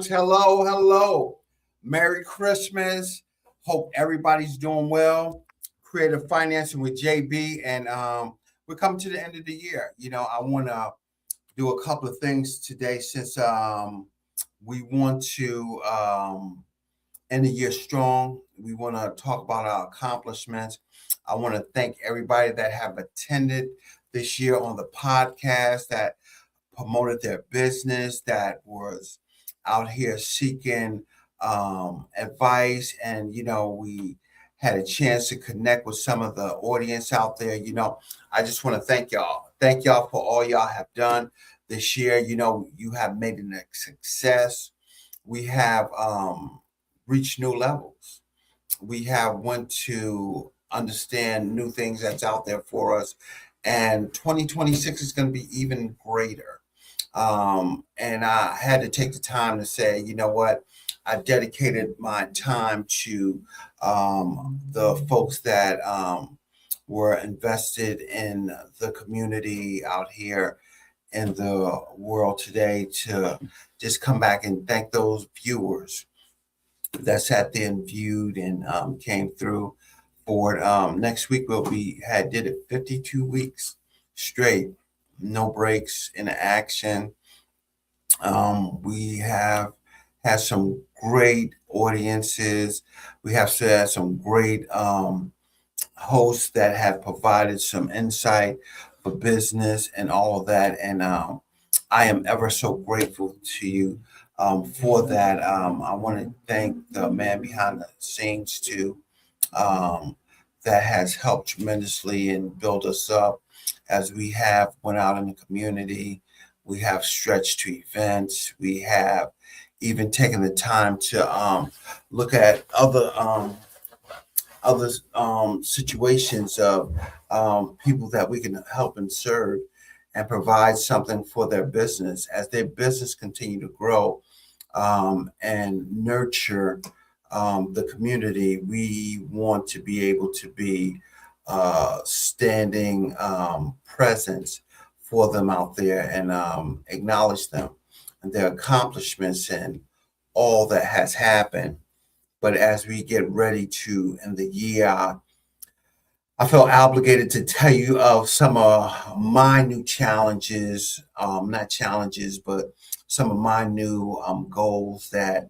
folks. Hello, hello. Merry Christmas. Hope everybody's doing well. Creative Financing with JB, and we're coming to the end of the year. I want to do a couple of things today since we want to end the year strong. We want to talk about our accomplishments. I want to thank everybody that have attended this year on the podcast, that promoted their business, that was out here seeking advice. And, we had a chance to connect with some of the audience out there. I just want to thank y'all. Thank y'all for all y'all have done this year. You have made it a success. We have reached new levels. We have went to understand new things that's out there for us. And 2026 is going to be even greater. And I had to take the time to say, you know what, I dedicated my time to the folks that were invested in the community out here in the world today, to just come back and thank those viewers that sat there and viewed and came through for it. Next week did it 52 weeks straight, no breaks in action. We have had some great audiences. We have had some great hosts that have provided some insight for business and all of that. And I am ever so grateful to you for that. I want to thank the man behind the scenes too, that has helped tremendously and build us up as we have went out in the community. We have stretched to events. We have even taken the time to look at other situations of people that we can help and serve and provide something for their business as their business continue to grow and nurture the community. We want to be able to be standing presence for them out there and acknowledge them and their accomplishments and all that has happened. But as we get ready to end the year, I felt obligated to tell you of some of my new challenges, not challenges, but some of my new goals that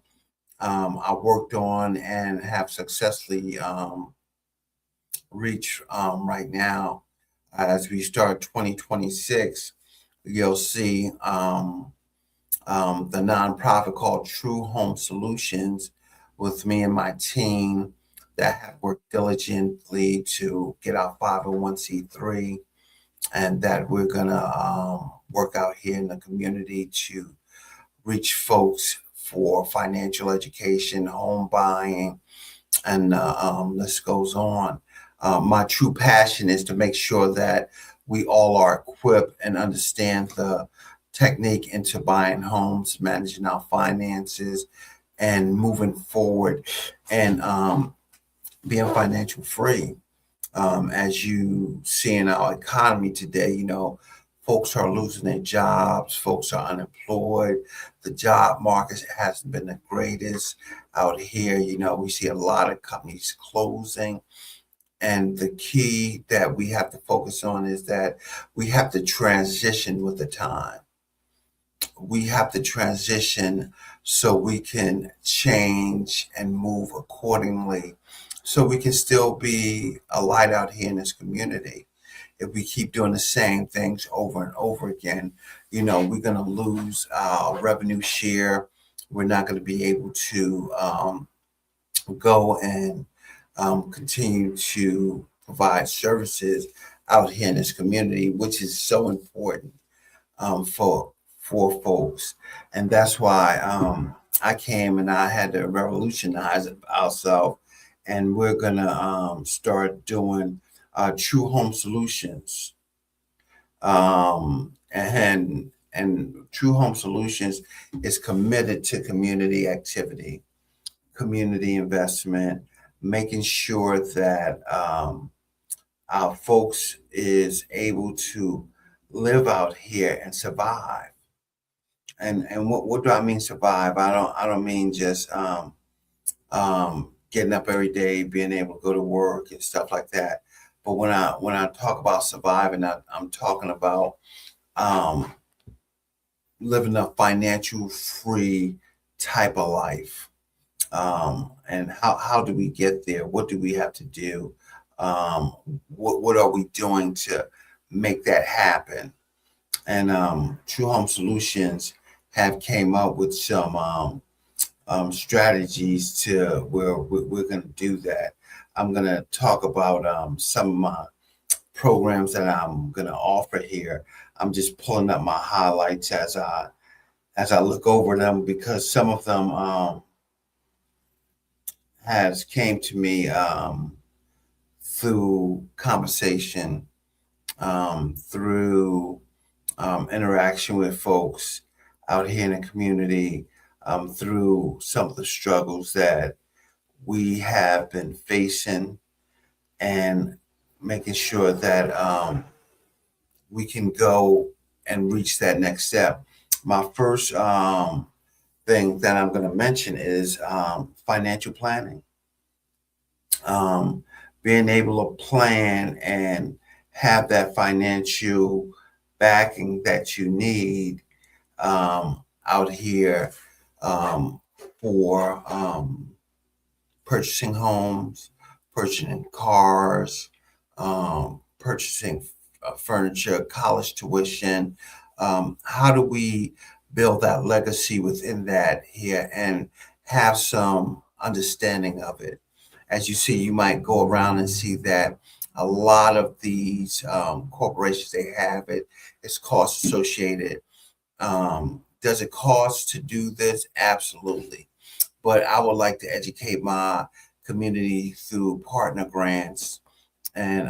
I worked on and have successfully reached right now. As we start 2026, you'll see the nonprofit called True Home Solutions with me and my team that have worked diligently to get our 501c3, and that we're going to work out here in the community to reach folks for financial education, home buying, and this goes on. My true passion is to make sure that we all are equipped and understand the technique into buying homes, managing our finances, and moving forward and being financial free. As you see in our economy today, folks are losing their jobs, folks are unemployed. The job market hasn't been the greatest out here. We see a lot of companies closing. And the key that we have to focus on is that we have to transition with the time. We have to transition so we can change and move accordingly, so we can still be a light out here in this community. If we keep doing the same things over and over again, we're going to lose our revenue share. We're not going to be able to go and continue to provide services out here in this community, which is so important for folks. And that's why I came and I had to revolutionize ourselves, and we're gonna start doing True Home Solutions. And True Home Solutions is committed to community activity, community investment, making sure that our folks is able to live out here and survive. And what do I mean survive? I don't mean just getting up every day, being able to go to work and stuff like that. But when I talk about surviving, I'm talking about um, living a financial free type of life. And how do we get there? What do we have to do? Um, what are we doing to make that happen? And True Home Solutions have came up with some strategies to where we're going to do that. I'm going to talk about some of my programs that I'm going to offer here. I'm just pulling up my highlights as I look over them because some of them has came to me through conversation, through interaction with folks out here in the community, through some of the struggles that we have been facing, and making sure that we can go and reach that next step. My first thing that I'm going to mention is financial planning. Um, Being able to plan and have that financial backing that you need out here um, for purchasing homes, purchasing cars, purchasing furniture, college tuition. How do we build that legacy within that here and have some understanding of it? As you see, you might go around and see that a lot of these corporations, they have it, it's cost associated. Does it cost to do this? Absolutely. But I would like to educate my community through partner grants and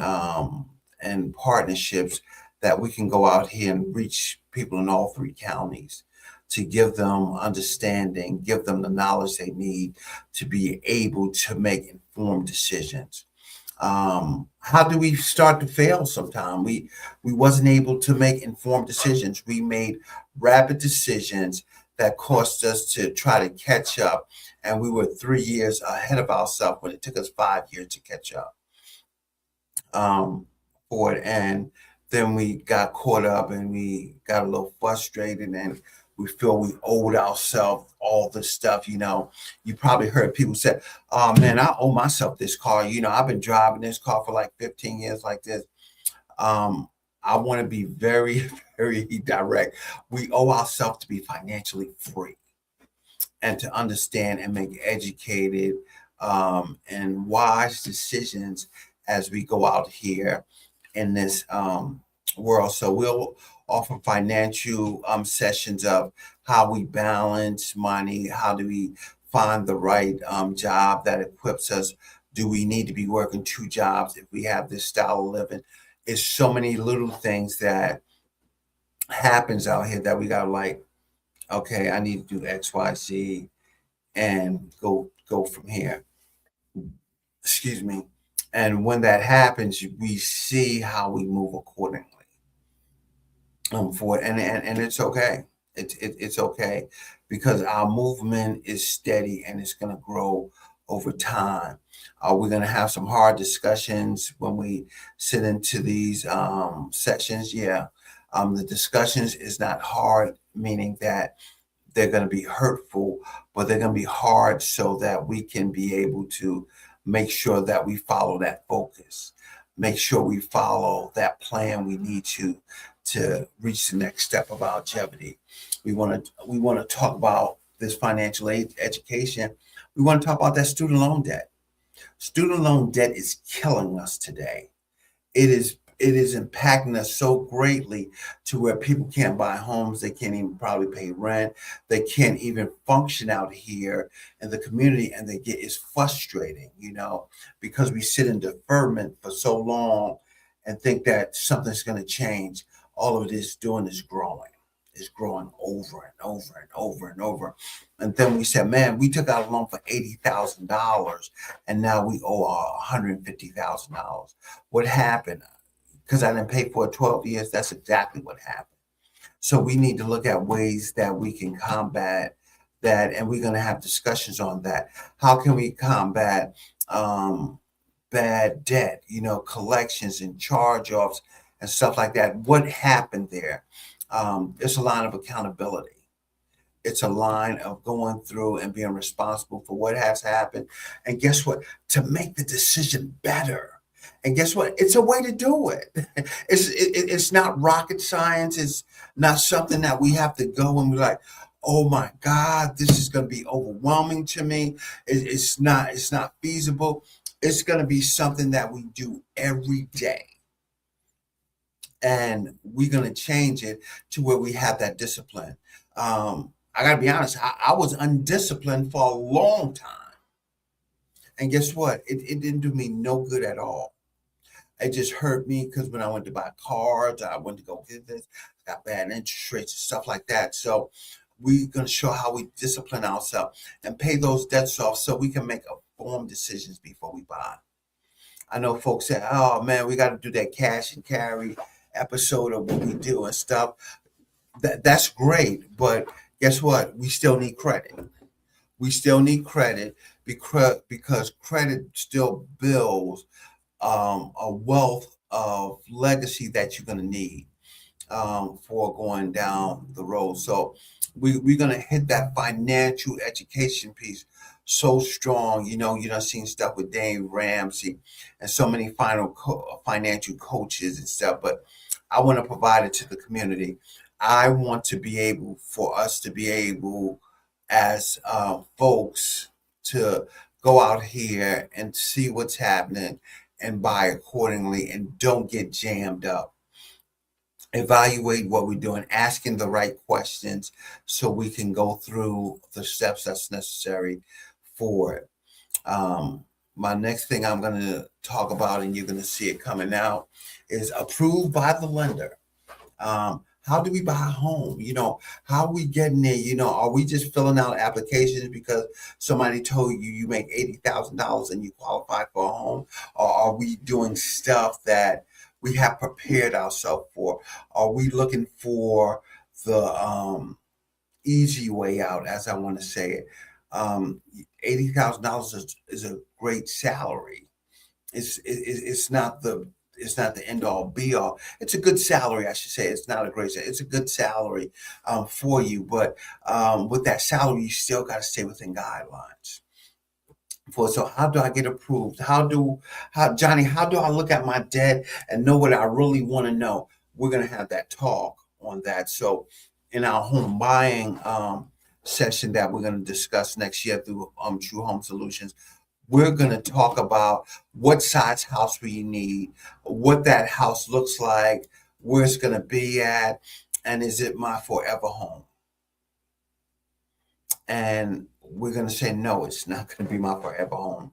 partnerships that we can go out here and reach people in all three counties to give them understanding, give them the knowledge they need to be able to make informed decisions. How do we start to fail sometime? We wasn't able to make informed decisions. We made rapid decisions that caused us to try to catch up, and we were 3 years ahead of ourselves when it took us 5 years to catch up um, for it. And then we got caught up and we got a little frustrated and we feel we owed ourselves all this stuff. You probably heard people say, oh man, I owe myself this car. I've been driving this car for like 15 years like this. Um, I want to be very, very direct. We owe ourselves to be financially free and to understand and make educated and wise decisions as we go out here in this world. So we'll offer financial sessions of how we balance money, how do we find the right job that equips us. Do we need to be working two jobs if we have this style of living? It's so many little things that happens out here that we got like, okay, I need to do X, Y, Z, and go from here. Excuse me. And when that happens, we see how we move accordingly for it, and it's okay. It's okay because our movement is steady and it's going to grow over time. We're going to have some hard discussions when we sit into these sessions. Yeah, the discussions is not hard, meaning that they're going to be hurtful, but they're going to be hard so that we can be able to make sure that we follow that focus, make sure we follow that plan we need to reach the next step of our longevity. We want to talk about this financial aid education. We want to talk about that student loan debt. Student loan debt is killing us today. It is impacting us so greatly to where people can't buy homes, they can't even probably pay rent, they can't even function out here in the community, and it's frustrating, because we sit in deferment for so long and think that something's going to change. All of it is doing is growing. It's growing over and over and over and over. And then we said, man, we took out a loan for $80,000 and now we owe $150,000. What happened? Because I didn't pay for it 12 years. That's exactly what happened. So we need to look at ways that we can combat that, and we're going to have discussions on that. How can we combat um, bad debt, collections and charge-offs and stuff like that? What happened there? It's a line of accountability. It's a line of going through and being responsible for what has happened. And guess what? To make the decision better. And guess what? It's a way to do it. It's not rocket science. It's not something that we have to go and be like, oh my God, this is going to be overwhelming to me. It's not feasible. It's going to be something that we do every day. And we're going to change it to where we have that discipline. I got to be honest, I was undisciplined for a long time. And guess what? It didn't do me no good at all. It just hurt me because when I went to buy cars, I went to go get this, I got bad interest rates and stuff like that. So we're going to show how we discipline ourselves and pay those debts off so we can make informed decisions before we buy. I know folks say, oh man, we got to do that cash and carry episode of what we do and stuff. That's great, but guess what? We still need credit. We still need credit because credit still builds a wealth of legacy that you're going to need for going down the road. So we're going to hit that financial education piece so strong. You done seen stuff with Dave Ramsey and so many financial coaches and stuff, but I want to provide it to the community. I want to be able for us to be able as folks to go out here and see what's happening and buy accordingly and don't get jammed up. Evaluate what we're doing, asking the right questions so we can go through the steps that's necessary for it. My next thing I'm going to talk about, and you're going to see it coming out, is approved by the lender. How do we buy a home? How are we getting there? Are we just filling out applications because somebody told you make $80,000 and you qualify for a home? Or are we doing stuff that we have prepared ourselves for? Are we looking for the easy way out, as I want to say it? $80,000 is a great salary. It's not the end all be all. It's a good salary, I should say. It's not a great salary. It's a good salary for you, but with that salary, you still got to stay within guidelines. So how do I get approved? Johnny, how do I look at my debt and know what I really want to know? We're gonna have that talk on that. So in our home buying session that we're gonna discuss next year through True Home Solutions, we're going to talk about what size house we need, what that house looks like, where it's going to be at, and is it my forever home? And we're going to say, no, it's not going to be my forever home.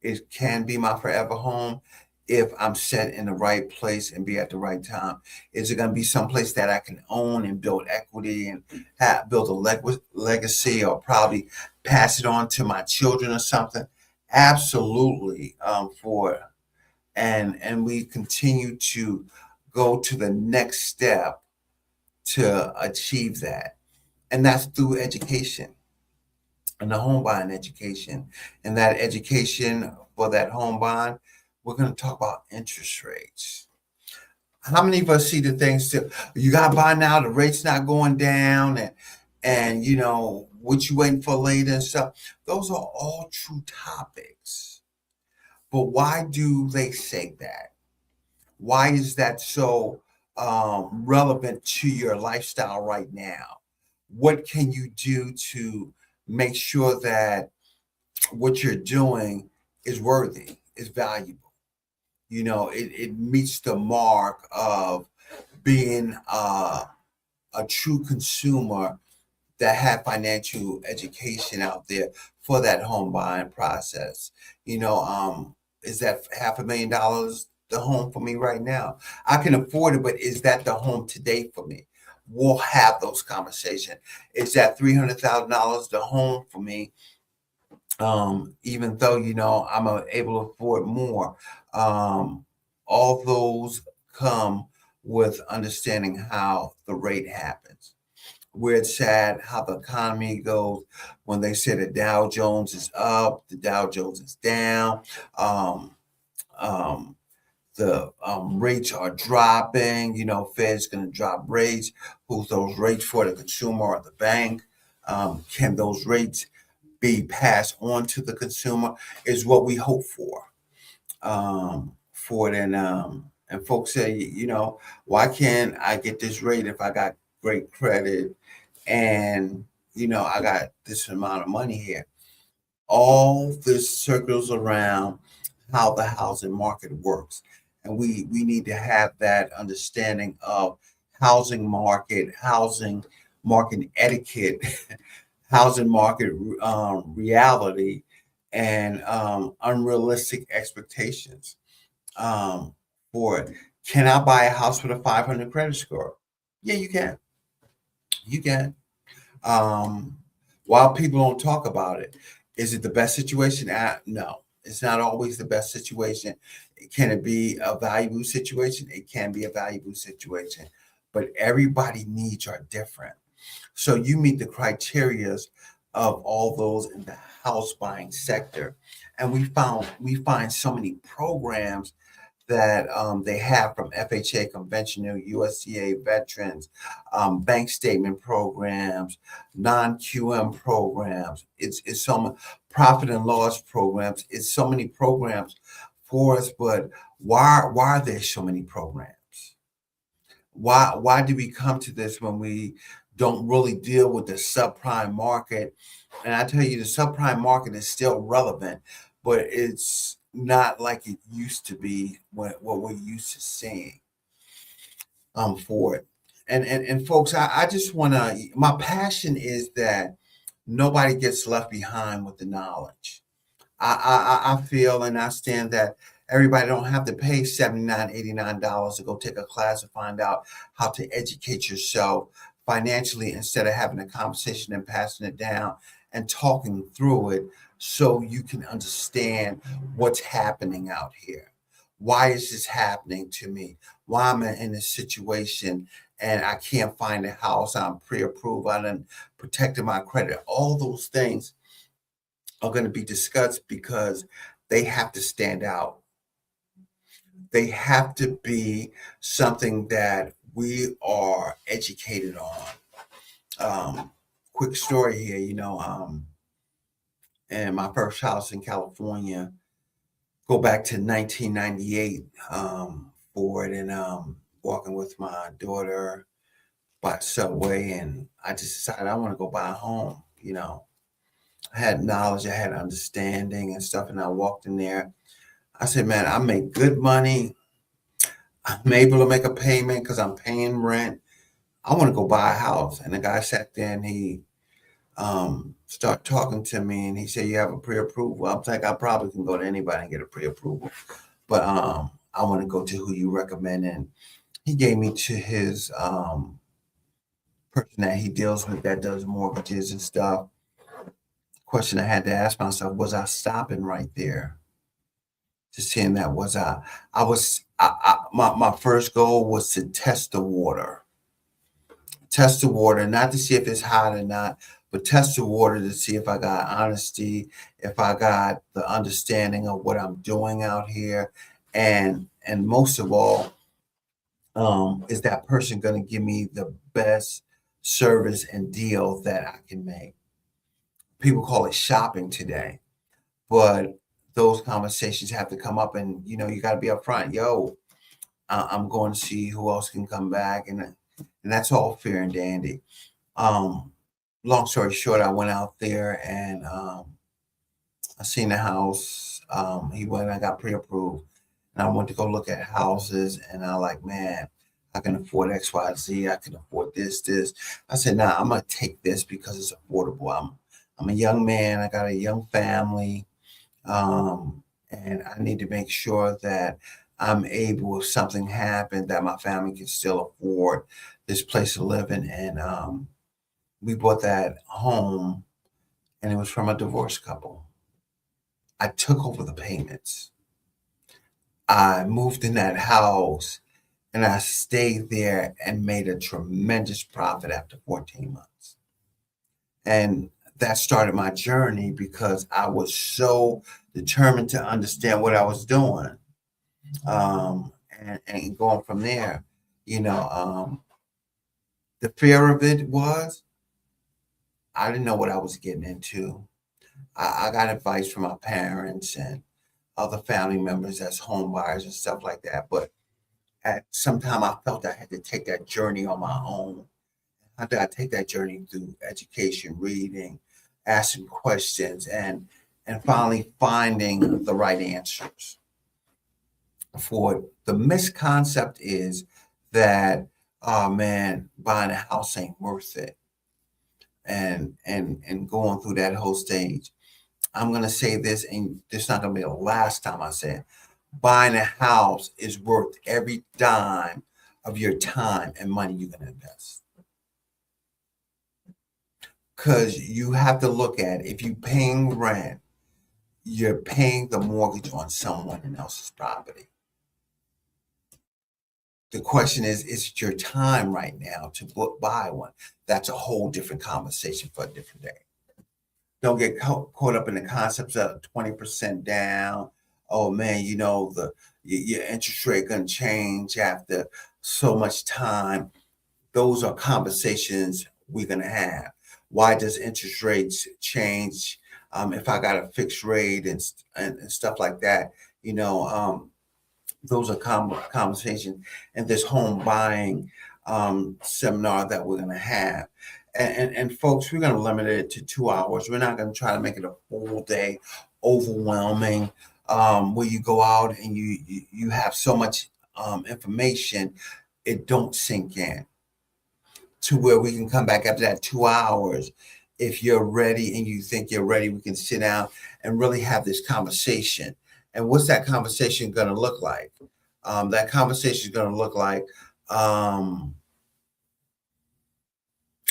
It can be my forever home if I'm set in the right place and be at the right time. Is it going to be someplace that I can own and build equity and build a legacy, or probably pass it on to my children or something? Absolutely, and we continue to go to the next step to achieve that, and that's through education and the home buying education. And that education for that home buying, we're going to talk about interest rates. How many of us see the things that you got to buy now? The rate's not going down, and what you waiting for later and stuff. Those are all true topics. But why do they say that? Why is that so relevant to your lifestyle right now? What can you do to make sure that what you're doing is worthy, is valuable? It meets the mark of being a true consumer that have financial education out there for that home buying process. Is that $500,000 the home for me right now? I can afford it, but is that the home today for me? We'll have those conversations. Is that $300,000 the home for me? Even though I'm able to afford more, all those come with understanding how the rate happens. Where it's sad how the economy goes when they say the Dow Jones is up, the Dow Jones is down, um, um, the rates are dropping. Fed's going to drop rates. Who's those rates for, the consumer or the bank? Can those rates be passed on to the consumer? Is what we hope for it. And folks say, why can't I get this rate if I got great credit and I got this amount of money here? All this circles around how the housing market works. And we need to have that understanding of housing market etiquette, housing market reality, and unrealistic expectations um, for it. Can I buy a house with a 500 credit score? Yeah, you can. You can. Um, while people don't talk about it, is it the best situation? No, it's not always the best situation. Can it be a valuable situation? It can be a valuable situation, but everybody needs are different. So you meet the criterias of all those in the house buying sector, and we find so many programs that they have from FHA conventional, USDA veterans, bank statement programs, non-QM programs. It's so much profit and loss programs. It's so many programs for us. But why are there so many programs? Why do we come to this when we don't really deal with the subprime market? And I tell you, the subprime market is still relevant, but it's not like it used to be what we're used to seeing for it. And folks, I just wanna my passion is that nobody gets left behind with the knowledge. I feel and I stand that everybody don't have to pay $79, $89 to go take a class to find out how to educate yourself financially instead of having a conversation and passing it down and talking through it so you can understand what's happening out here. Why is this happening to me? Why am I in this situation and I can't find a house? I'm pre-approved. I done protected my credit. All those things are going to be discussed because they have to stand out. They have to be something that we are educated on. Quick story here, and my first house in California, go back to 1998 for it, and walking with my daughter by subway, and I just decided I want to go buy a home. I had knowledge, I had understanding and stuff, and I walked in there. I said, man, I make good money. I'm able to make a payment because I'm paying rent. I want to go buy a house. And the guy sat there and he started talking to me and he said, you have a pre-approval. I'm like, I probably can go to anybody and get a pre-approval. But I want to go to who you recommend. And he gave me to his person that he deals with that does mortgages and stuff. Question I had to ask myself, was I stopping right there? Just seeing that was my first goal was to test the water, not to see if it's hot or not, but test the water to see if I got honesty, if I got the understanding of what I'm doing out here, and most of all, is that person going to give me the best service and deal that I can make? People call it shopping today, but those conversations have to come up, and you got to be upfront. Yo, I'm going to see who else can come back, and that's all fair and dandy. Um, Long story short, I went out there and I seen the house. He went and I got pre-approved, and I went to go look at houses, and I like, man, I can afford X, Y, Z. I can afford this. I said, nah, I'm gonna take this because it's affordable. I'm a young man. I got a young family. And I need to make sure that I'm able, if something happened, that my family can still afford this place to live in. And we bought that home, and it was from a divorced couple. I took over the payments. I moved in that house, And I stayed there and made a tremendous profit after 14 months. And that started my journey because I was so determined to understand what I was doing. And going from there, you know, the fear of it was I didn't know what I was getting into. I got advice from my parents and other family members as home buyers and stuff like that. But at some time, I felt I had to take that journey on my own. How did I take that journey through education, reading, asking questions, and finally finding the right answers for it. The misconcept is that, oh man, buying a house ain't worth it, and going through that whole stage. I'm gonna say this, and this is not gonna be the last time I say it. Buying a house is worth every dime of your time and money you're gonna invest. Because you have to look at if you're paying rent, you're paying the mortgage on someone else's property. The question is it your time right now to buy one? That's a whole different conversation for a different day. Don't get caught up in the concepts of 20% down. Oh man, your interest rate gonna change after so much time. Those are conversations we're gonna have. Why does interest rates change if I got a fixed rate and stuff like that? Those are conversations and this home buying seminar that we're going to have. And folks, we're going to limit it to 2 hours. We're not going to try to make it a full day, overwhelming, where you go out and you have so much information, it don't sink in to where we can come back after that 2 hours. If you're ready and you think you're ready, we can sit down and really have this conversation. And what's that conversation going to look like? That conversation is going to look like,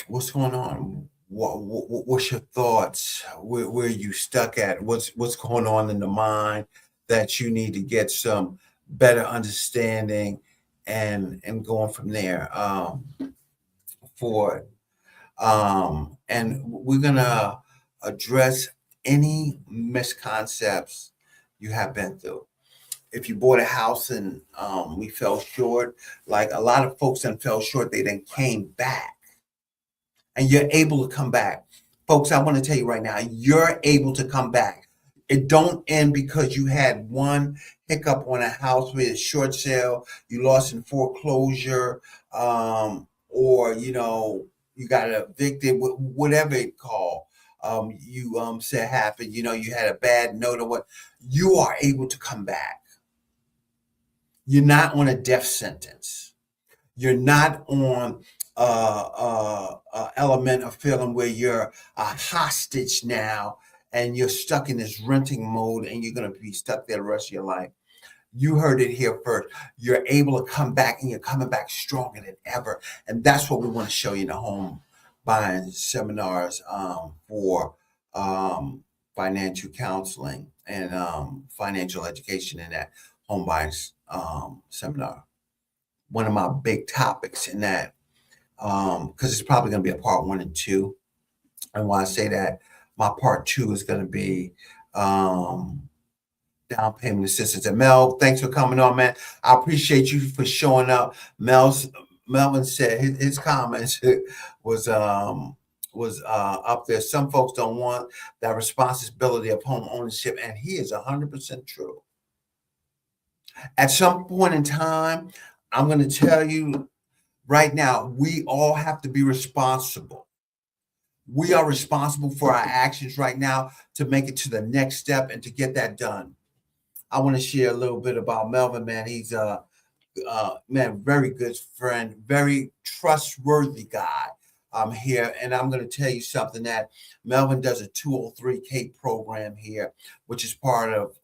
what's going on? What's your thoughts? Where you stuck at? What's going on in the mind that you need to get some better understanding and going from there forward. And we're gonna address any misconceptions you have been through. If you bought a house and we fell short, like a lot of folks that fell short, they then came back, and you're able to come back. Folks, I want to tell you right now, you're able to come back. It don't end because you had one hiccup on a house with a short sale, you lost in foreclosure, or you got evicted, whatever it called. You said happened. You had a bad note or what. You are able to come back. You're not on a death sentence. You're not on element of feeling where you're a hostage now and you're stuck in this renting mode and you're going to be stuck there the rest of your life. You heard it here first. You're able to come back and you're coming back stronger than ever. And that's what we want to show you in the home buying seminars for financial counseling and financial education in that home buying seminar. One of my big topics in that, because it's probably going to be a part 1 and 2. And why I say that, my part 2 is going to be down payment assistance. And Mel, thanks for coming on, man. I appreciate you for showing up. Melvin said his comments was up there. Some folks don't want that responsibility of home ownership, and he is 100% true. At some point in time, I'm going to tell you right now, we all have to be responsible. We are responsible for our actions right now to make it to the next step and to get that done. I want to share a little bit about Melvin, man. He's a very good friend, very trustworthy guy here. And I'm going to tell you something that Melvin does a 203K program here, which is part of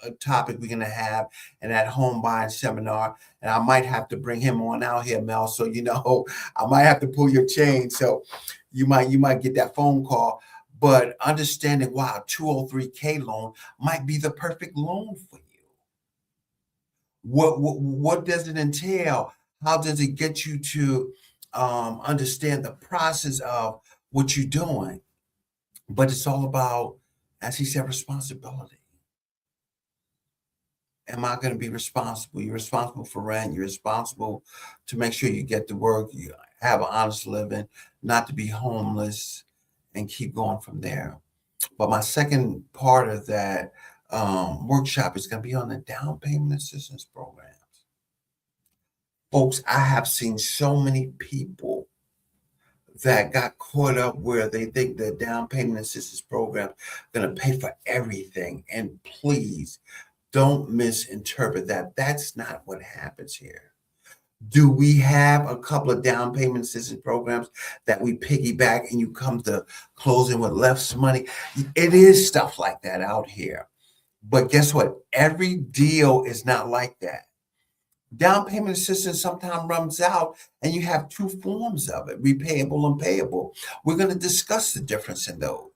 a topic we're going to have in that home buying seminar. And I might have to bring him on out here, Mel. So, I might have to pull your chain. So you might get that phone call. But understanding why a 203K loan might be the perfect loan for you. What does it entail? How does it get you to understand the process of what you're doing? But it's all about, as he said, responsibility. Am I going to be responsible? You're responsible for rent. You're responsible to make sure you get to work, you have an honest living, not to be homeless, and keep going from there. But my second part of that workshop is going to be on the down payment assistance programs. Folks, I have seen so many people that got caught up where they think the down payment assistance program is going to pay for everything. And please don't misinterpret that. That's not what happens here. Do we have a couple of down payment assistance programs that we piggyback and you come to closing with less money? It is stuff like that out here. But guess what? Every deal is not like that. Down payment assistance sometimes runs out and you have two forms of it, repayable and payable. We're going to discuss the difference in those.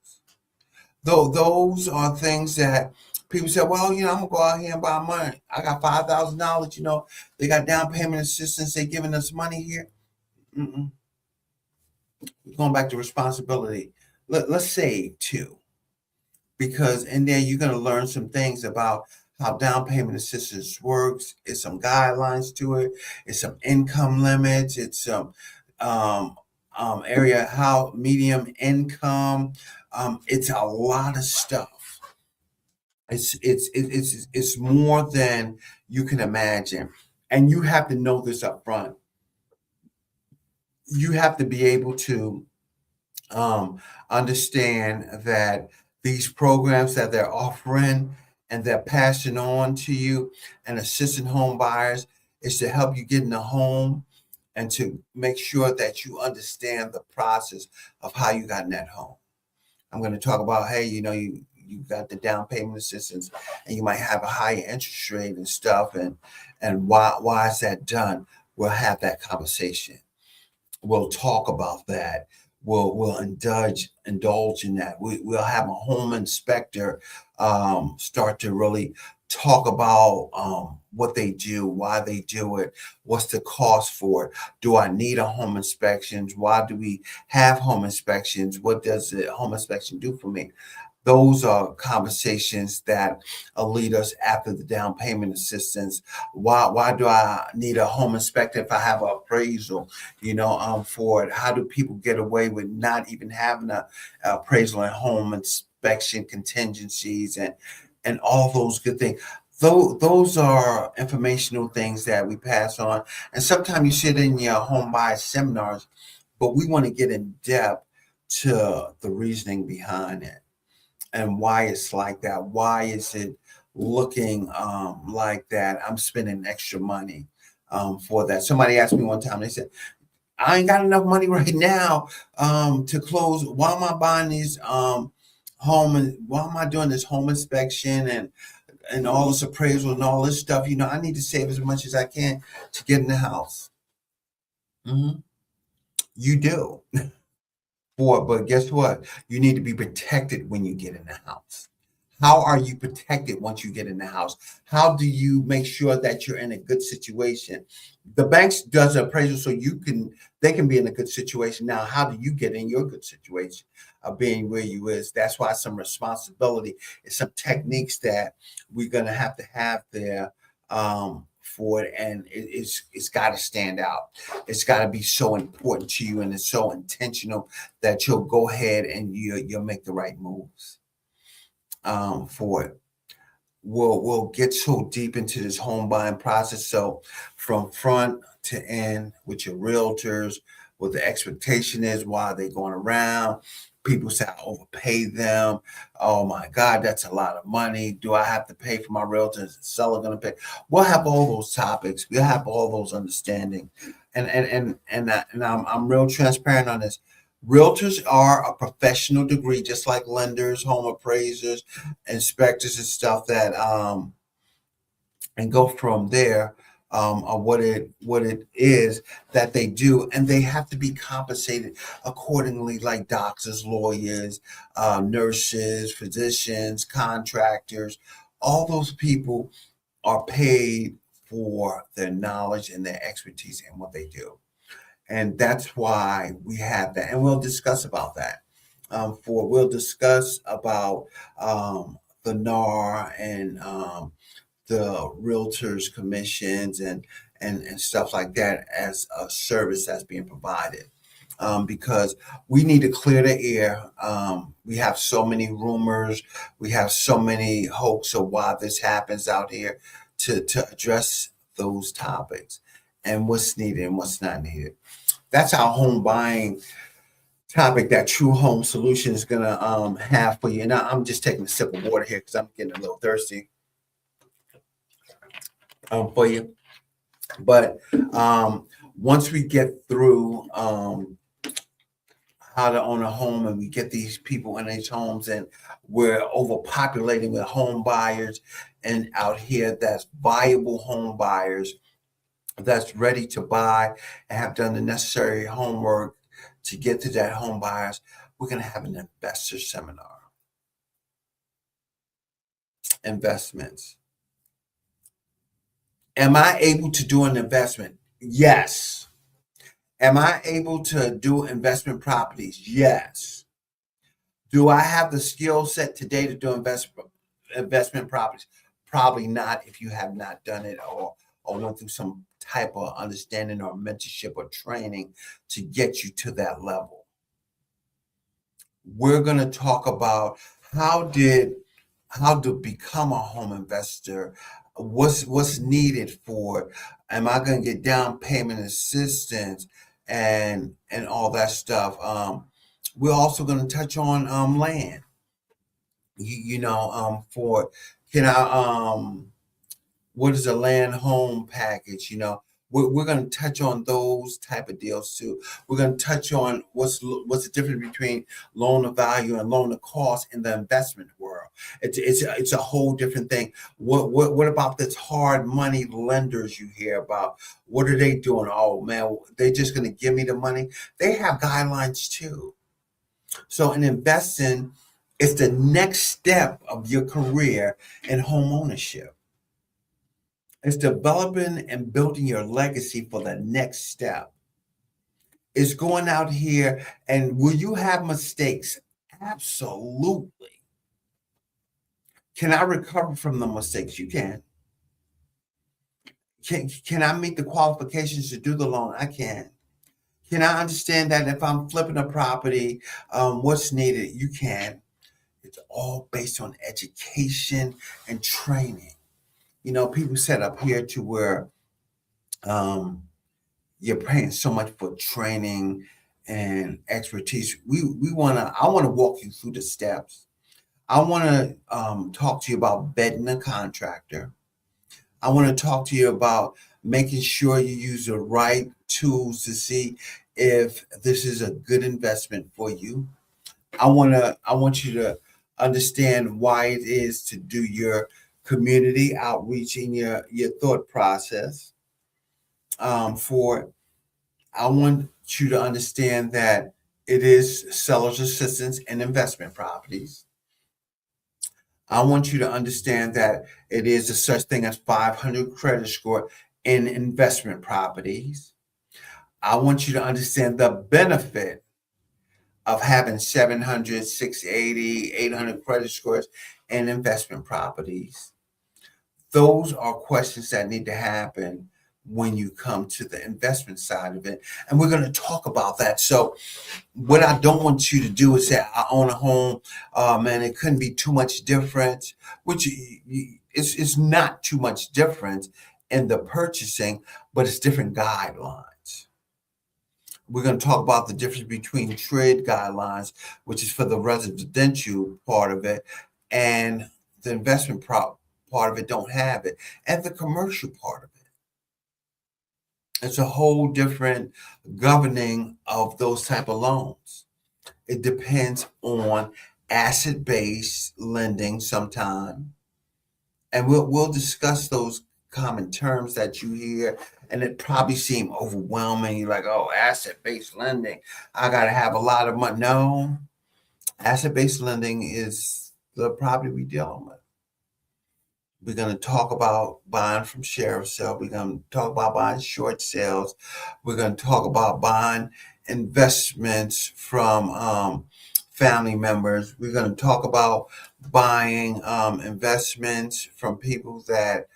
Though those are things that people say, well, I'm gonna go out here and buy money. I got $5,000, they got down payment assistance, they giving us money here. Mm-mm. Going back to responsibility. Let's save too. Because in there you're gonna learn some things about how down payment assistance works. It's some guidelines to it, it's some income limits, it's some area how medium income. It's a lot of stuff. It's more than you can imagine, and you have to know this up front. You have to be able to understand that these programs that they're offering and they're passing on to you and assisting home buyers is to help you get in the home and to make sure that you understand the process of how you got in that home. I'm going to talk about, hey, you got the down payment assistance and you might have a higher interest rate and stuff, and why is that done? We'll have that conversation. We'll talk about that. We'll indulge in that. We'll have a home inspector start to really talk about what they do, why they do it, what's the cost for it. Do I need a home inspection? Why do we have home inspections? What does the home inspection do for me? Those are conversations that lead us after the down payment assistance. Why do I need a home inspector if I have an appraisal? For it. How do people get away with not even having a appraisal and home inspection contingencies and all those good things? Those are informational things that we pass on. And sometimes you sit in your home buyer seminars, but we want to get in depth to the reasoning behind it and why it's like that. Why is it looking like that? I'm spending extra money for that. Somebody asked me one time, they said, I ain't got enough money right now to close. Why am I buying these why am I doing this home inspection and all this appraisal and all this stuff? I need to save as much as I can to get in the house. Hmm. You do. But guess what? You need to be protected when you get in the house. How are you protected once you get in the house? How do you make sure that you're in a good situation? The banks does an appraisal so they can be in a good situation. Now, how do you get in your good situation of being where you is? That's why some responsibility is some techniques that we're gonna have to have there for it, and it's got to stand out. It's got to be so important to you, and it's so intentional that you'll go ahead and you'll make the right moves for it. We'll get so deep into this home buying process. So from front to end with your realtors, what the expectation is, why they're going around. People say I overpay them. Oh my God, that's a lot of money. Do I have to pay for my realtor? Is the seller going to pay? We'll have all those topics. We'll have all those understanding, and I'm real transparent on this. Realtors are a professional degree, just like lenders, home appraisers, inspectors, and stuff that and go from there of what it is that they do, and they have to be compensated accordingly, like doctors, lawyers, nurses, physicians, contractors. All those people are paid for their knowledge and their expertise in what they do. And that's why we have that. And we'll discuss about that. We'll discuss about the NAR and the realtors commissions and stuff like that as a service that's being provided, because we need to clear the air. We have so many rumors, we have so many hoax of why this happens out here, to address those topics and what's needed and what's not needed. That's our home buying topic that True Home Solution is gonna have for you. Now I'm just taking a sip of water here because I'm getting a little thirsty for you. But once we get through how to own a home and we get these people in these homes, and we're overpopulating with home buyers and out here that's viable home buyers that's ready to buy and have done the necessary homework to get to that home buyers, we're going to have an investor seminar. Investments. Am I able to do an investment? Yes. Am I able to do investment properties? Yes. Do I have the skill set today to do investment properties? Probably not if you have not done it or went through some type of understanding or mentorship or training to get you to that level. We're going to talk about how to become a home investor, what's needed for, am I going to get down payment assistance and all that stuff. We're also going to touch on land. For can I what is a land home package? We're going to touch on those type of deals too. We're going to touch on what's the difference between loan to value and loan to cost in the investment world. It's a whole different thing. What about this hard money lenders you hear about? What are they doing? Oh man, they just going to give me the money. They have guidelines too. So in investing, it's the next step of your career in home ownership. It's developing and building your legacy for the next step. It's going out here, and will you have mistakes? Absolutely. Can I recover from the mistakes? You can. Can I meet the qualifications to do the loan? I can. Can I understand that if I'm flipping a property, what's needed? You can. It's all based on education and training. People set up here to where you're paying so much for training and expertise. I want to walk you through the steps. I want to talk to you about vetting a contractor. I want to talk to you about making sure you use the right tools to see if this is a good investment for you. I want you to understand why it is to do your community outreach in your thought process. I want you to understand that it is seller's assistance in investment properties. I want you to understand that it is a such thing as 500 credit score in investment properties. I want you to understand the benefit of having 700, 680, 800 credit scores in investment properties. Those are questions that need to happen when you come to the investment side of it. And we're going to talk about that. So what I don't want you to do is say, I own a home, and it couldn't be too much different, which it's not too much different in the purchasing, but it's different guidelines. We're going to talk about the difference between trade guidelines, which is for the residential part of it, and the investment part of it don't have it, and the commercial part of it. It's a whole different governing of those type of loans. It depends on asset-based lending sometime. And we'll discuss those common terms that you hear, and it probably seem overwhelming. You're like, oh, asset-based lending, I got to have a lot of money. No, asset-based lending is the property we dealing with. We're going to talk about buying from sheriff sale. We're going to talk about buying short sales. We're going to talk about buying investments from family members. We're going to talk about buying investments from people that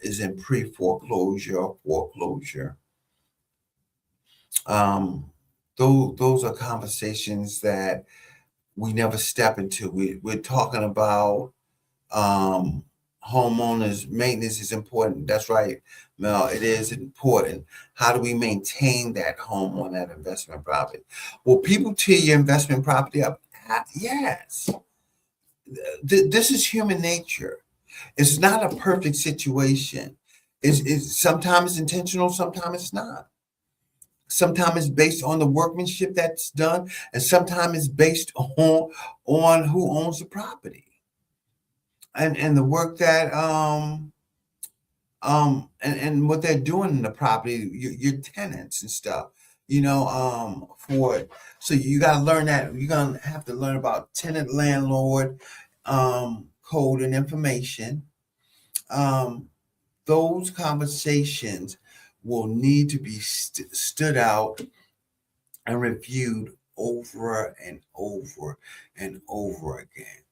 is in pre-foreclosure or foreclosure. Um, those are conversations that we never step into. We're talking about um, homeowners maintenance is important. That's right, Mel. It is important. How do we maintain that home on that investment property? Will people tear your investment property up? Yes. This is human nature. It's not a perfect situation. It's sometimes it's intentional, sometimes it's not. Sometimes it's based on the workmanship that's done, and sometimes it's based on who owns the property and the work that and what they're doing in the property, your tenants and stuff, for it. So you got to learn that. You're gonna have to learn about tenant landlord code and information. Um, those conversations will need to be stood out and reviewed over and over and over again.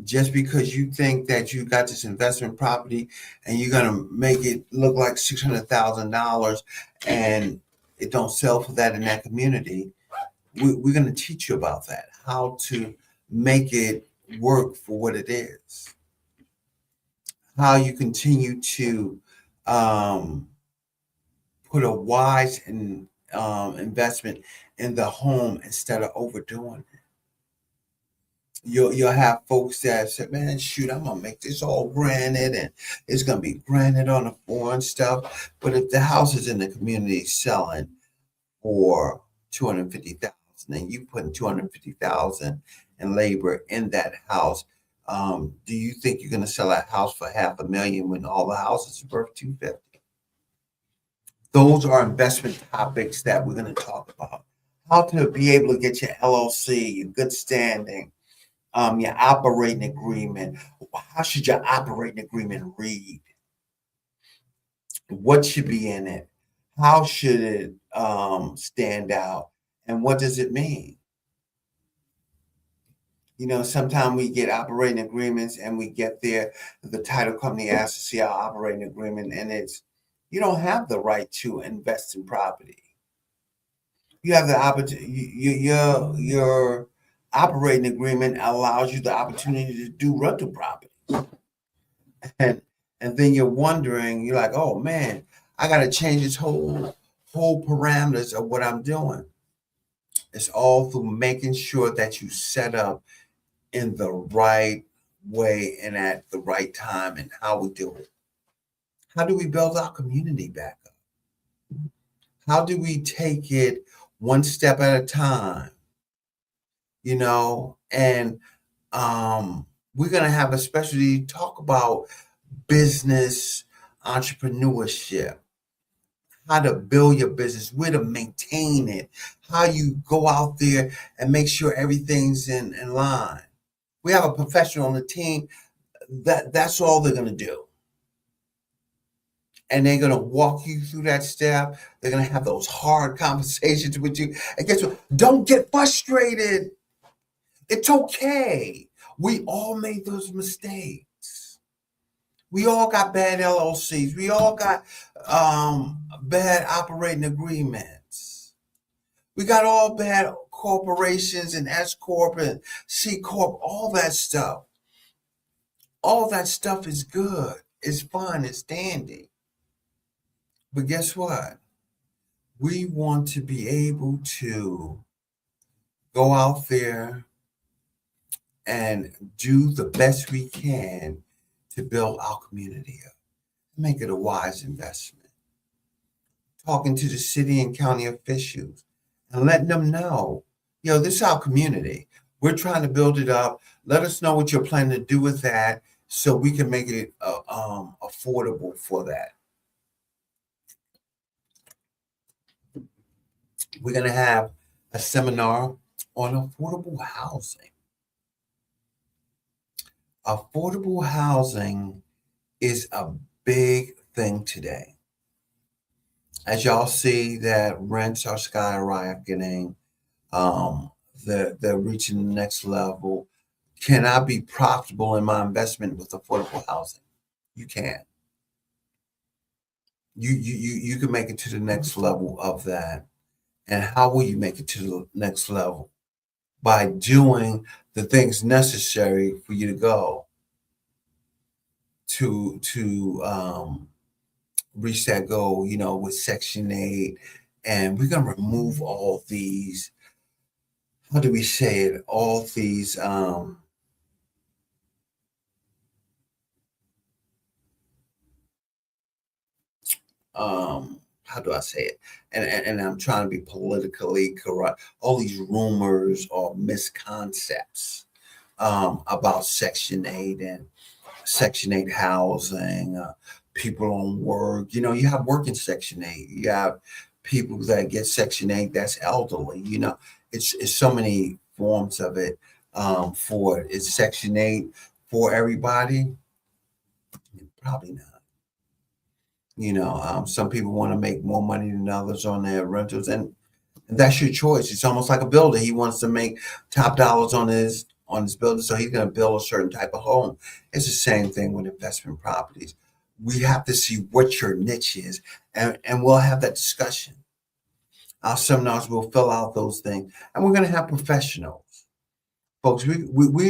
Just because you think that you got this investment property and you're gonna make it look like $600,000 and it don't sell for that in that community, we're gonna teach you about that, how to make it work for what it is, how you continue to um, put a wise investment in the home instead of overdoing it. You'll have folks that say, "Man, shoot, I'm gonna make this all granite, and it's gonna be granite on the floor and stuff." But if the house is in the community selling for 250,000, and you put 250,000 in labor in that house, do you think you're gonna sell that house for 500,000 when all the houses are worth 250? Those are investment topics that we're gonna talk about. How to be able to get your LLC, your good standing, your operating agreement. How should your operating agreement read? What should be in it? How should it stand out? And what does it mean? Sometimes we get operating agreements and we get there, the title company asks to see our operating agreement, and you don't have the right to invest in property. You have the opportunity, your operating agreement allows you the opportunity to do rental property. and and then you're wondering, you're like, oh man, I got to change this whole parameters of what I'm doing. It's all through making sure that you set up in the right way and at the right time and how we do it. How do we build our community back up? How do we take it one step at a time? And we're going to have a specialty talk about business entrepreneurship, how to build your business, where to maintain it, how you go out there and make sure everything's in line. We have a professional on the team that's all they're going to do. And they're going to walk you through that step. They're going to have those hard conversations with you. And guess what? Don't get frustrated. It's okay. We all made those mistakes. We all got bad LLCs. We all got bad operating agreements. We got all bad corporations and S corp and C corp. All that stuff. All that stuff is good. It's fun. It's dandy. But guess what? We want to be able to go out there and do the best we can to build our community up, make it a wise investment. Talking to the city and county officials and letting them know, this is our community. We're trying to build it up. Let us know what you're planning to do with that so we can make it affordable for that. We're going to have a seminar on affordable housing. Affordable housing is a big thing today. As y'all see that rents are skyrocketing, um, they're reaching the next level. Can I be profitable in my investment with affordable housing? You can. You can make it to the next level of that. And how will you make it to the next level? By doing the things necessary for you to go to reach that goal, with Section 8. And we're gonna remove all these, how do we say it? All these how do I say it? And I'm trying to be politically correct. All these rumors or misconceptions about Section 8 and Section 8 housing, people on work. You have work in Section 8. You have people that get Section 8 that's elderly. It's so many forms of it for it. Is Section 8 for everybody? Probably not. Some people want to make more money than others on their rentals, and that's your choice. It's almost like a builder. He wants to make top dollars on his building, so he's going to build a certain type of home. It's the same thing with investment properties. We have to see what your niche is, and we'll have that discussion. Our seminars will fill out those things, and we're going to have professionals. Folks, we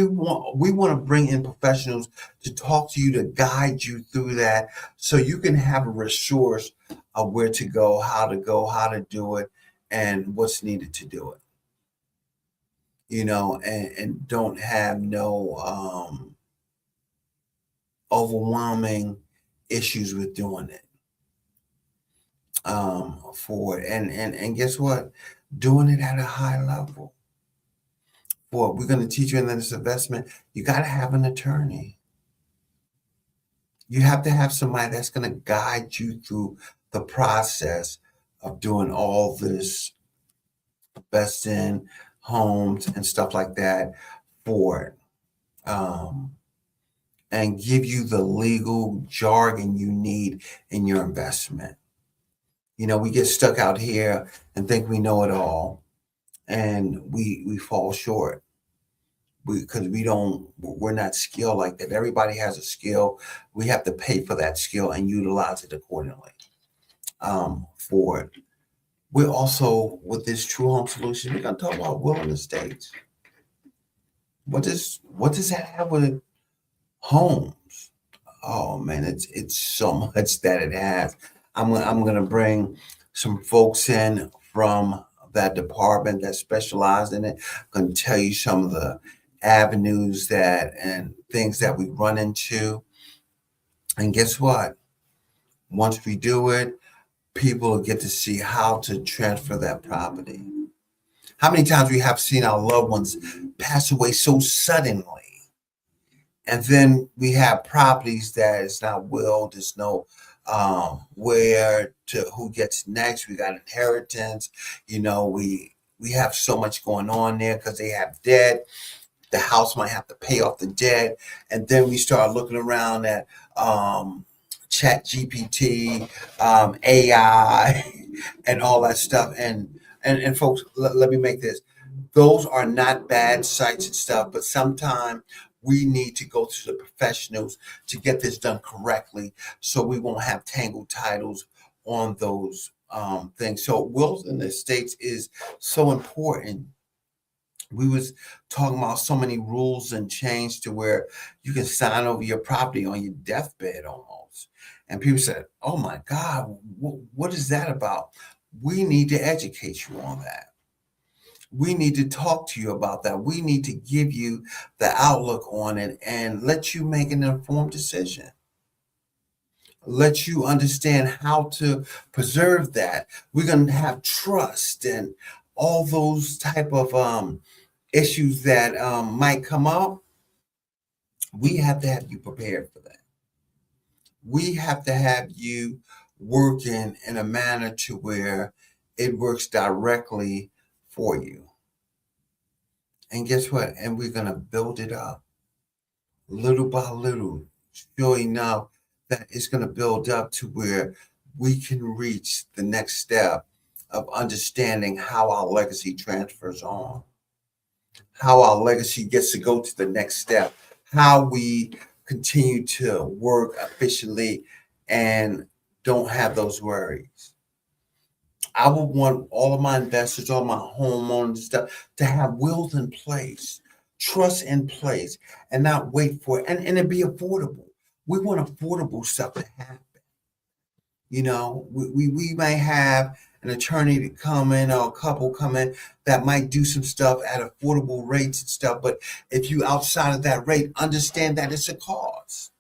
want to bring in professionals to talk to you, to guide you through that, so you can have a resource of where to go, how to do it, and what's needed to do it. And don't have no overwhelming issues with doing it for it. And guess what? Doing it at a high level. For we're going to teach you in this investment, you got to have an attorney. You have to have somebody that's going to guide you through the process of doing all this best in homes and stuff like that for it. And give you the legal jargon you need in your investment. We get stuck out here and think we know it all, and we fall short because we're not skilled like that. Everybody has a skill. We have to pay for that skill and utilize it accordingly for it. We're also, with this True Home Solution, we're going to talk about will and estates. What does that have with homes? Oh man, it's so much that it has. I'm gonna bring some folks in from that department that specialize in it. I'm gonna tell you some of the avenues that and things that we run into. And guess what? Once we do it, people will get to see how to transfer that property. How many times we have seen our loved ones pass away so suddenly? And then we have properties that it's not willed, there's no where to who gets next. We got inheritance. We have so much going on there because they have debt. The house might have to pay off the debt. And then we start looking around at chat GPT, AI, and all that stuff. And folks, let me make this. Those are not bad sites and stuff, but sometimes we need to go to the professionals to get this done correctly so we won't have tangled titles on those things. So wills in the estates is so important. We was talking about so many rules and change to where you can sign over your property on your deathbed almost. And people said, oh my God, what is that about? We need to educate you on that. We need to talk to you about that. We need to give you the outlook on it and let you make an informed decision. Let you understand how to preserve that. We're going to have trust and all those type of issues that might come up. We have to have you prepared for that. We have to have you working in a manner to where it works directly for you. And guess what? And we're going to build it up. little by little, sure enough, that it's going to build up to where we can reach the next step of understanding how our legacy transfers on, how our legacy gets to go to the next step, how we continue to work efficiently and don't have those worries. I would want all of my investors, all my homeowners and stuff to have wills in place, trust in place, and not wait for it. And it be affordable. We want affordable stuff to happen. You know, we may have an attorney to come in or a couple come in that might do some stuff at affordable rates and stuff. But if you outside of that rate, understand that it's a cost.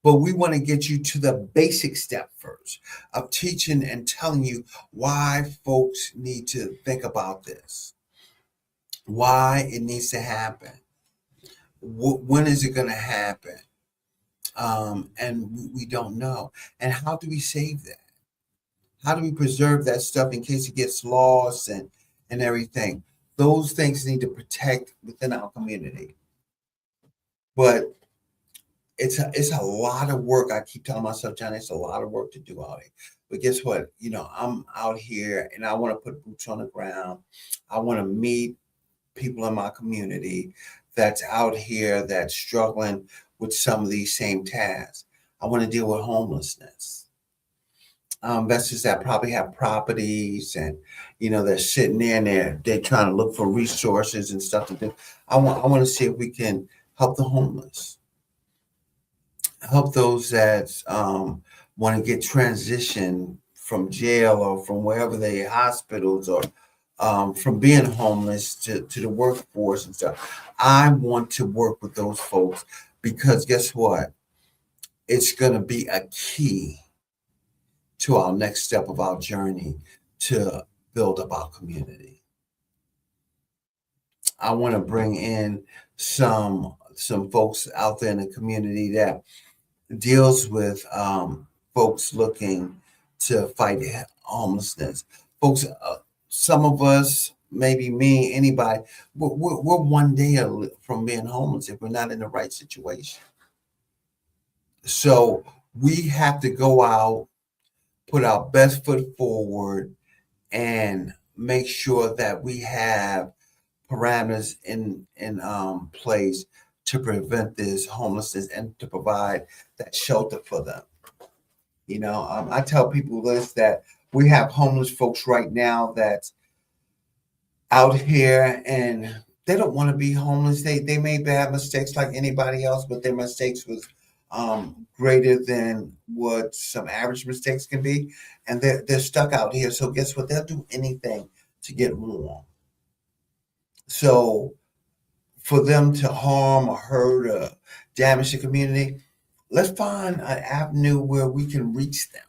But we want to get you to the basic step first of teaching and telling you why folks need to think about this, why it needs to happen, when is it going to happen, and we don't know. And how do we save that? How do we preserve that stuff in case it gets lost and everything? Those things need to protect within our community. But it's a lot of work. I keep telling myself, Johnny, it's a lot of work to do out here. But guess what? You know, I'm out here and I want to put boots on the ground. I want to meet people in my community that's out here that's struggling with some of these same tasks. I want to deal with homelessness. Investors that probably have properties and you know they're sitting there and they're trying to look for resources and stuff to do. I want to see if we can help the homeless, help those that want to get transitioned from jail or from wherever they hospitals or from being homeless to the workforce and stuff. I want to work with those folks because guess what? It's going to be a key to our next step of our journey to build up our community. I want to bring in some folks out there in the community that deals with folks looking to fight homelessness. Folks, some of us, maybe me, anybody, we're one day from being homeless if we're not in the right situation. So we have to go out, put our best foot forward, and make sure that we have parameters in place to prevent this homelessness and to provide that shelter for them. You know, I tell people this that we have homeless folks right now that's out here and they don't want to be homeless. They may have mistakes like anybody else, but their mistakes was greater than what some average mistakes can be, and they're stuck out here. So guess what? They'll do anything to get warm. So for them to harm or hurt or damage the community, let's find an avenue where we can reach them.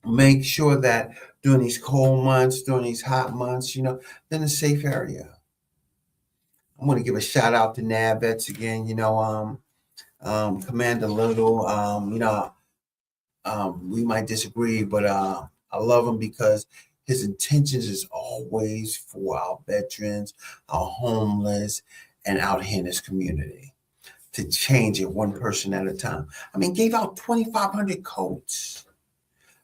Make sure that during these cold months, during these hot months, you know, they're in a safe area. I'm going to give a shout out to NAVETS again. You know, Commander Little. We might disagree, but I love him because his intentions is always for our veterans, our homeless, and out here in this community to change it one person at a time. I mean, gave out 2,500 coats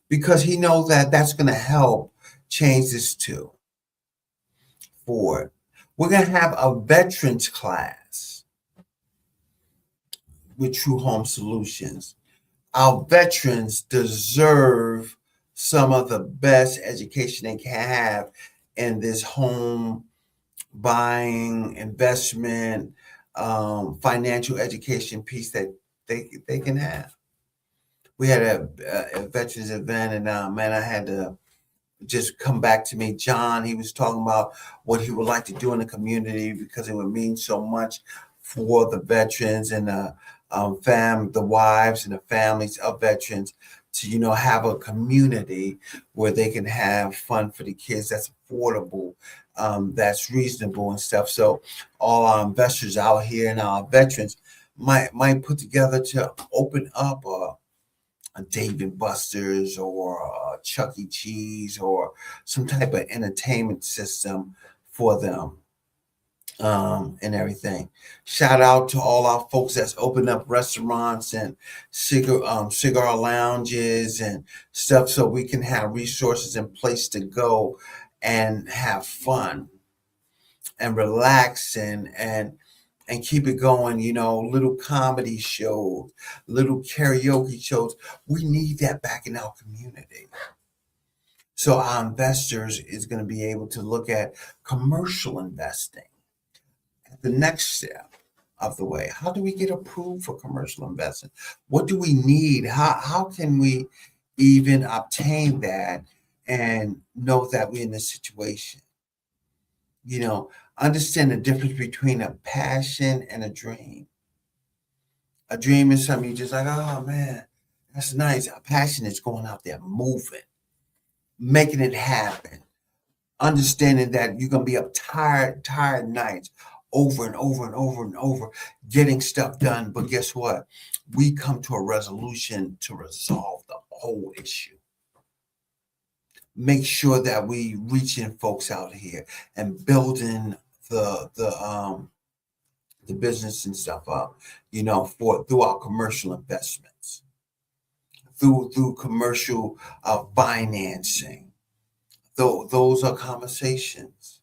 because he knows that that's going to help change this too. Forward, we're going to have a veterans class with True Home Solutions. Our veterans deserve some of the best education they can have in this home buying, investment, financial education piece that they can have. We had a veterans event, and man, I had to just come back to me. John, he was talking about what he would like to do in the community because it would mean so much for the veterans and the wives and the families of veterans to, you know, have a community where they can have fun for the kids that's affordable, that's reasonable and stuff. So all our investors out here and our veterans might put together to open up a Dave and Buster's or a Chuck E. Cheese or some type of entertainment system for them. and everything. Shout out to all our folks that's opened up restaurants and cigar lounges and stuff, so we can have resources in place to go and have fun and relax and keep it going. Little comedy shows, little karaoke shows. We need that back in our community. So our investors is going to be able to look at commercial investing. The next step of the way. How do we get approved for commercial investment? What do we need? How can we even obtain that and know that we're in this situation? Understand the difference between a passion and a dream. A dream is something you just like, oh man, that's nice. A passion is going out there, moving, making it happen, understanding that you're gonna be up tired nights over and over and over and over getting stuff done. But guess what? We come to a resolution to resolve the whole issue. Make sure that we reaching folks out here and building the business and stuff up, through our commercial investments, through commercial financing. Those are conversations.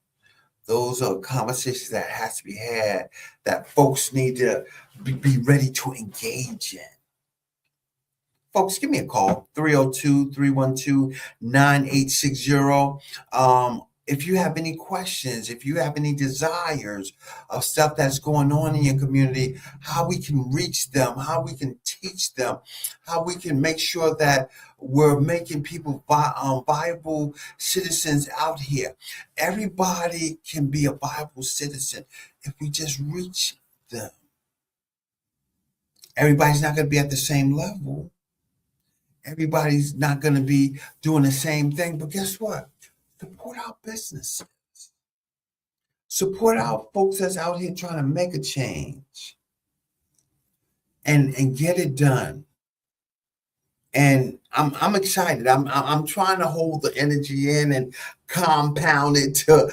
Those are conversations that has to be had, that folks need to be ready to engage in. Folks, give me a call, 302-312-9860. If you have any questions, if you have any desires of stuff that's going on in your community, how we can reach them, how we can teach them, how we can make sure that we're making people viable citizens out here. Everybody can be a viable citizen if we just reach them. Everybody's not going to be at the same level. Everybody's not going to be doing the same thing. But guess what? Support our businesses. Support our folks that's out here trying to make a change and get it done. And I'm excited. I'm trying to hold the energy in and compound it to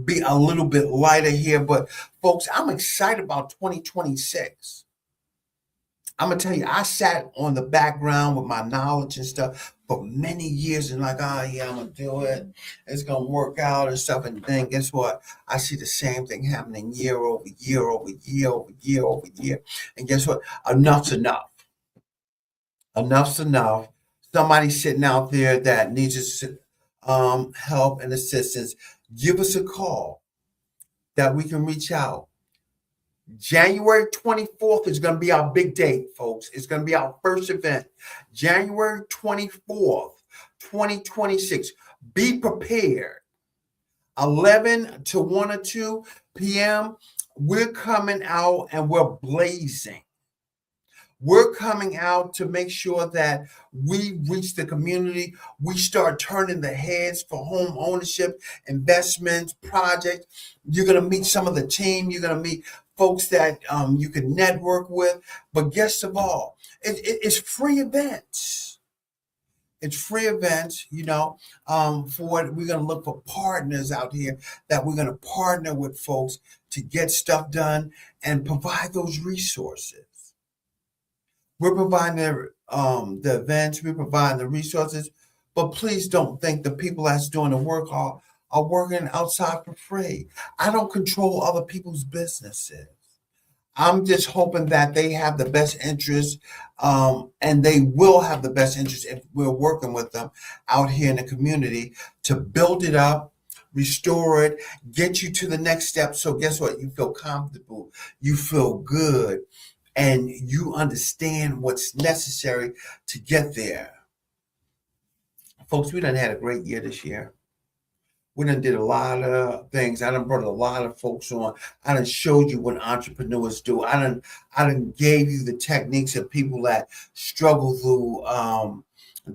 be a little bit lighter here. But folks, I'm excited about 2026. I'm gonna tell you, I sat on the background with my knowledge and stuff for many years and like, yeah, I'm gonna do it. It's gonna work out and stuff. And then guess what? I see the same thing happening year over year over year over year over year. And guess what? Enough's enough. Enough's enough. Somebody sitting out there that needs help and assistance, give us a call that we can reach out. January 24th is going to be our big date, folks. It's going to be our first event. January 24th, 2026. Be prepared. 11 to 1 or 2 p.m., we're coming out and we're blazing. We're coming out to make sure that we reach the community. We start turning the heads for home ownership, investments, projects. You're going to meet some of the team. You're going to meet folks that you can network with. But guess of all, it's free events. It's free events, for it. We're going to look for partners out here that we're going to partner with folks to get stuff done and provide those resources. We're providing the events, we're providing the resources, but please don't think the people that's doing the work are working outside for free. I don't control other people's businesses. I'm just hoping that they have the best interest, and they will have the best interest if we're working with them out here in the community to build it up, restore it, get you to the next step. So guess what? You feel comfortable, you feel good, and you understand what's necessary to get there. Folks, we done had a great year this year. We done did a lot of things. I done brought a lot of folks on. I done showed you what entrepreneurs do. I done gave you the techniques of people that struggle through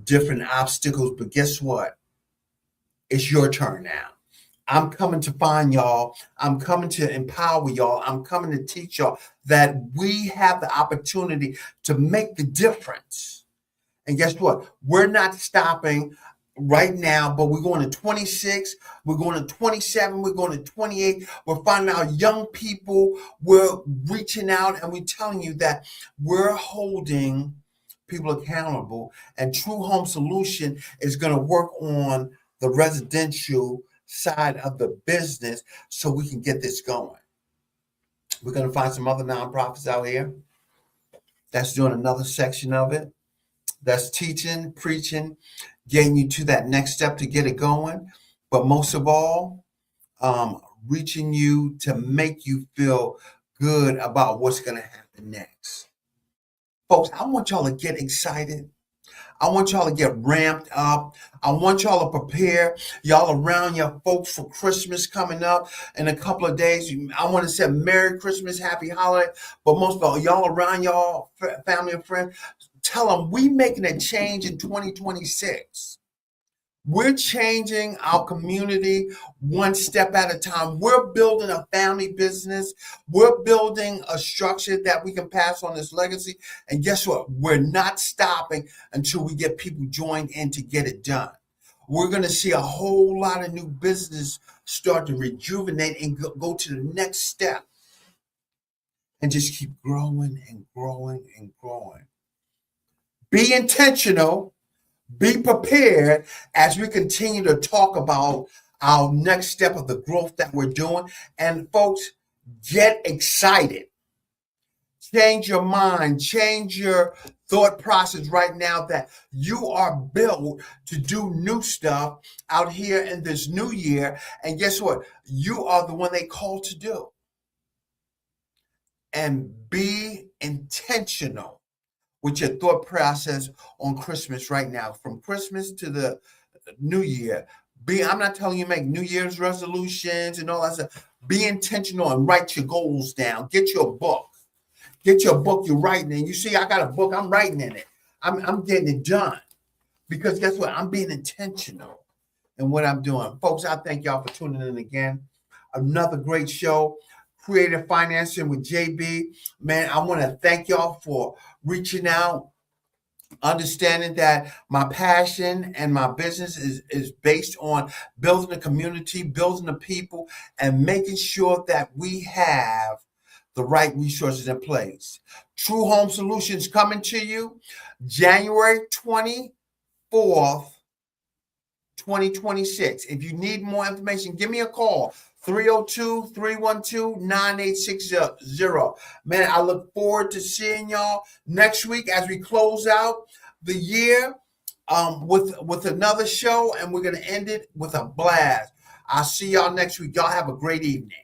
different obstacles. But guess what? It's your turn now. I'm coming to find y'all. I'm coming to empower y'all. I'm coming to teach y'all that we have the opportunity to make the difference. And guess what? We're not stopping right now, but we're going to 26, we're going to 27, we're going to 28. We're finding out young people, we're reaching out and we're telling you that we're holding people accountable. And True Home Solution is going to work on the residential side of the business so we can get this going. We're going to find some other nonprofits out here that's doing another section of it, that's teaching, preaching, getting you to that next step to get it going. But most of all, reaching you to make you feel good about what's going to happen next. Folks, I want y'all to get excited. I want y'all to get ramped up. I want y'all to prepare y'all around your folks for Christmas coming up in a couple of days. I want to say Merry Christmas, Happy Holiday. But most of all, y'all around y'all family and friends, tell them we making a change in 2026. We're changing our community one step at a time. We're building a family business. We're building a structure that we can pass on this legacy. And guess what? We're not stopping until we get people joined in to get it done. We're going to see a whole lot of new business start to rejuvenate and go to the next step and just keep growing and growing and growing. Be intentional. Be prepared as we continue to talk about our next step of the growth that we're doing. And folks, get excited. Change your mind, change your thought process right now that you are built to do new stuff out here in this new year. And guess what? You are the one they call to do. And be intentional with your thought process on Christmas right now, from Christmas to the new year. I'm not telling you make New Year's resolutions and all that stuff. Be intentional and write your goals down. Get your book. Get your book you're writing in. You see, I got a book, I'm writing in it. I'm getting it done. Because guess what? I'm being intentional in what I'm doing. Folks, I thank y'all for tuning in again. Another great show. Creative Financing with JB. Man, I want to thank y'all for reaching out, understanding that my passion and my business is based on building a community, building the people, and making sure that we have the right resources in place. True Home Solutions coming to you January 24th, 2026. If you need more information, give me a call. 302-312-9860. Man, I look forward to seeing y'all next week as we close out the year with another show, and we're going to end it with a blast. I'll see y'all next week. Y'all have a great evening.